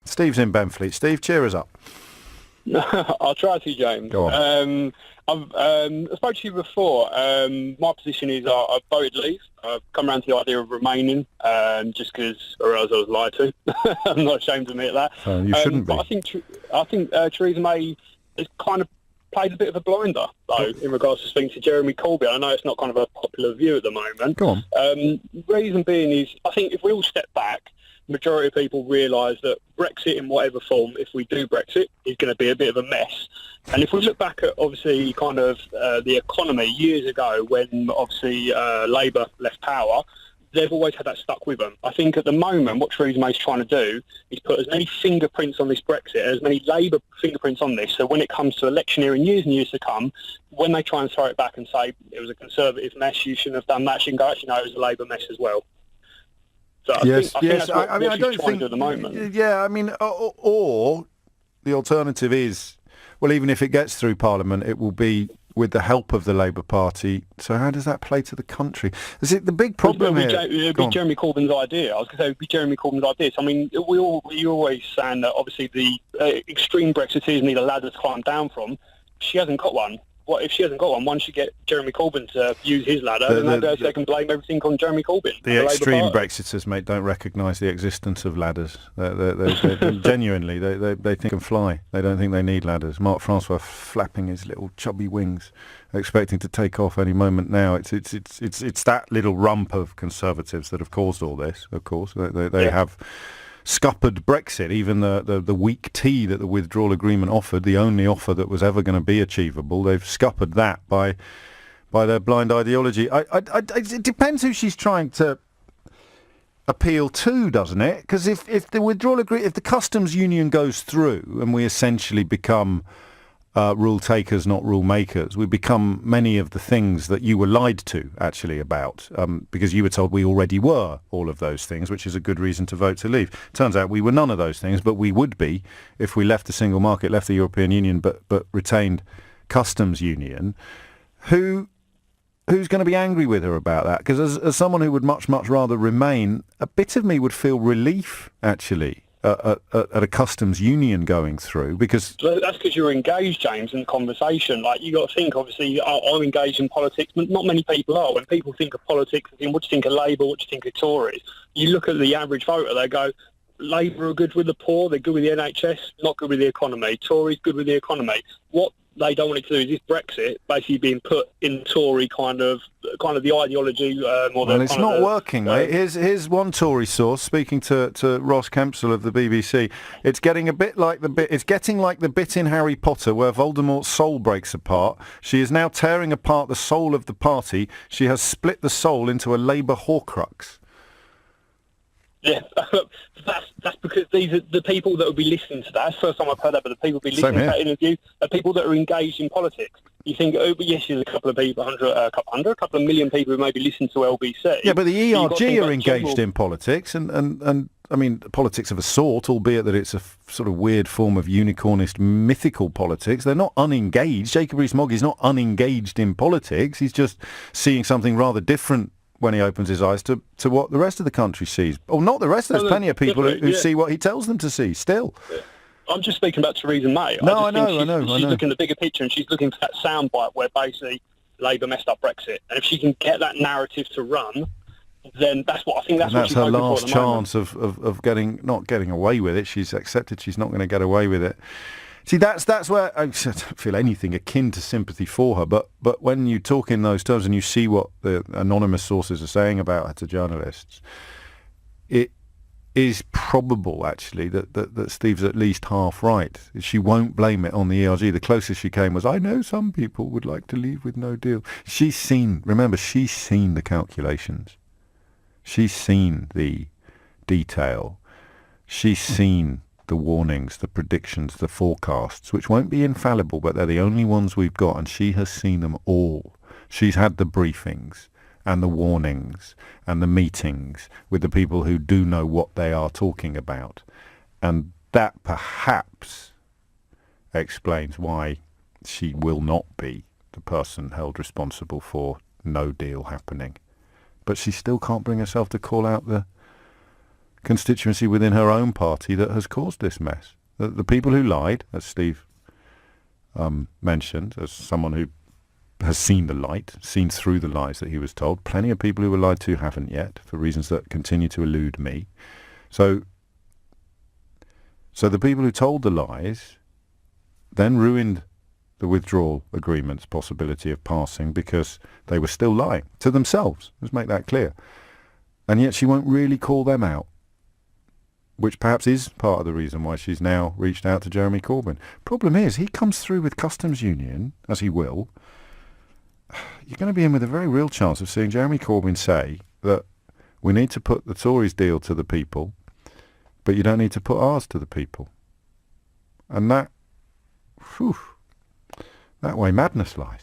Steve's in Benfleet. Steve, cheer us up. I'll try to, James. Go on. I spoke to you before. My position is I've voted leave. I've come around to the idea of remaining, just because, or else I was lied to. I'm not ashamed to admit that. You shouldn't be. But I think Theresa May has kind of played a bit of a blinder, though, in regards to speaking to Jeremy Corbyn. I know it's not kind of a popular view at the moment. Go on. Reason being is, I think if we all step back, majority of people realise that Brexit in whatever form, if we do Brexit, is going to be a bit of a mess. And if we look back at, obviously, kind of the economy years ago when, obviously, Labour left power, they've always had that stuck with them. I think at the moment what Theresa May's trying to do is put as many fingerprints on this Brexit, as many Labour fingerprints on this, so when it comes to electioneering years and years to come, when they try and throw it back and say it was a Conservative mess, you shouldn't have done that, she can go, actually, no, it was a Labour mess as well. So I think that's what she's trying to do at the moment. Yeah, I mean, or the alternative is, well, even if it gets through Parliament, it will be with the help of the Labour Party. So how does that play to the country? Is it the big problem here? It would be Jeremy Corbyn's idea. I was going to say it would be Jeremy Corbyn's idea. So, I mean, you're always saying that obviously the extreme Brexiteers need a ladder to climb down from. She hasn't got one. What if she hasn't got one? Once you get Jeremy Corbyn to use his ladder, then they can blame everything on Jeremy Corbyn. The extreme Brexiters, mate, don't recognise the existence of ladders. They genuinely, they think can fly. They don't think they need ladders. Mark Francois flapping his little chubby wings, expecting to take off any moment now. It's that little rump of Conservatives that have caused all this. Of course, they have scuppered Brexit, even the weak tea that the withdrawal agreement offered, the only offer that was ever going to be achievable. They've scuppered that by their blind ideology. It depends who she's trying to appeal to, doesn't it? Because if the withdrawal if the customs union goes through and we essentially become rule takers, not rule makers, we become many of the things that you were lied to, actually, about, because you were told we already were all of those things, which is a good reason to vote to leave. Turns out we were none of those things, but we would be if we left the single market, left the European Union, but retained customs union. Who's going to be angry with her about that? Because as someone who would much, much rather remain, a bit of me would feel relief, actually, at a customs union going through, because that's because you're engaged, James, in the conversation. Like, you got to think, obviously, I'm engaged in politics, but not many people are. When people think of politics, they think, what do you think of Labour, what do you think of Tories? You look at the average voter, they go, Labour are good with the poor, they're good with the NHS, not good with the economy. Tories good with the economy. What they don't want it to do is this Brexit basically being put in Tory kind of the ideology. Well, it's not working, mate. Here's one Tory source speaking to Ross Kempsell of the BBC. It's getting a bit like the bit. It's getting like the bit in Harry Potter where Voldemort's soul breaks apart. She is now tearing apart the soul of the party. She has split the soul into a Labour Horcrux. Yeah, that's because these are the people that will be listening to that. That's the first time I've heard that, but the people will be listening to that interview are people that are engaged in politics. You think, oh, but yes, there's a couple of people, a couple of million people who maybe listen to LBC. Yeah, but the ERG are engaged in politics, and I mean, politics of a sort, albeit that it's a sort of weird form of unicornist mythical politics. They're not unengaged. Jacob Rees-Mogg is not unengaged in politics. He's just seeing something rather different when he opens his eyes to what the rest of the country sees. Or not the rest, there's plenty of people who see what he tells them to see, still. Yeah. I'm just speaking about Theresa May. No, I know. She's looking at the bigger picture, and she's looking for that soundbite where basically Labour messed up Brexit. And if she can get that narrative to run, then that's what I think that's what she's hoping for at the moment. That's her last chance of not getting away with it. She's accepted she's not going to get away with it. See, that's where I don't feel anything akin to sympathy for her. But when you talk in those terms and you see what the anonymous sources are saying about her to journalists, it is probable, actually, that Steve's at least half right. She won't blame it on the ERG. The closest she came was, I know some people would like to leave with no deal. She's seen the calculations. She's seen the detail. She's seen the warnings, the predictions, the forecasts, which won't be infallible, but they're the only ones we've got, and she has seen them all. She's had the briefings and the warnings and the meetings with the people who do know what they are talking about. And that perhaps explains why she will not be the person held responsible for no deal happening. But she still can't bring herself to call out the constituency within her own party that has caused this mess. The people who lied, as Steve mentioned, as someone who has seen the light, seen through the lies that he was told. Plenty of people who were lied to haven't yet, for reasons that continue to elude me. So the people who told the lies then ruined the withdrawal agreement's possibility of passing because they were still lying to themselves. Let's make that clear. And yet she won't really call them out, which perhaps is part of the reason why she's now reached out to Jeremy Corbyn. Problem is, he comes through with customs union, as he will. You're going to be in with a very real chance of seeing Jeremy Corbyn say that we need to put the Tories' deal to the people, but you don't need to put ours to the people. And that way madness lies.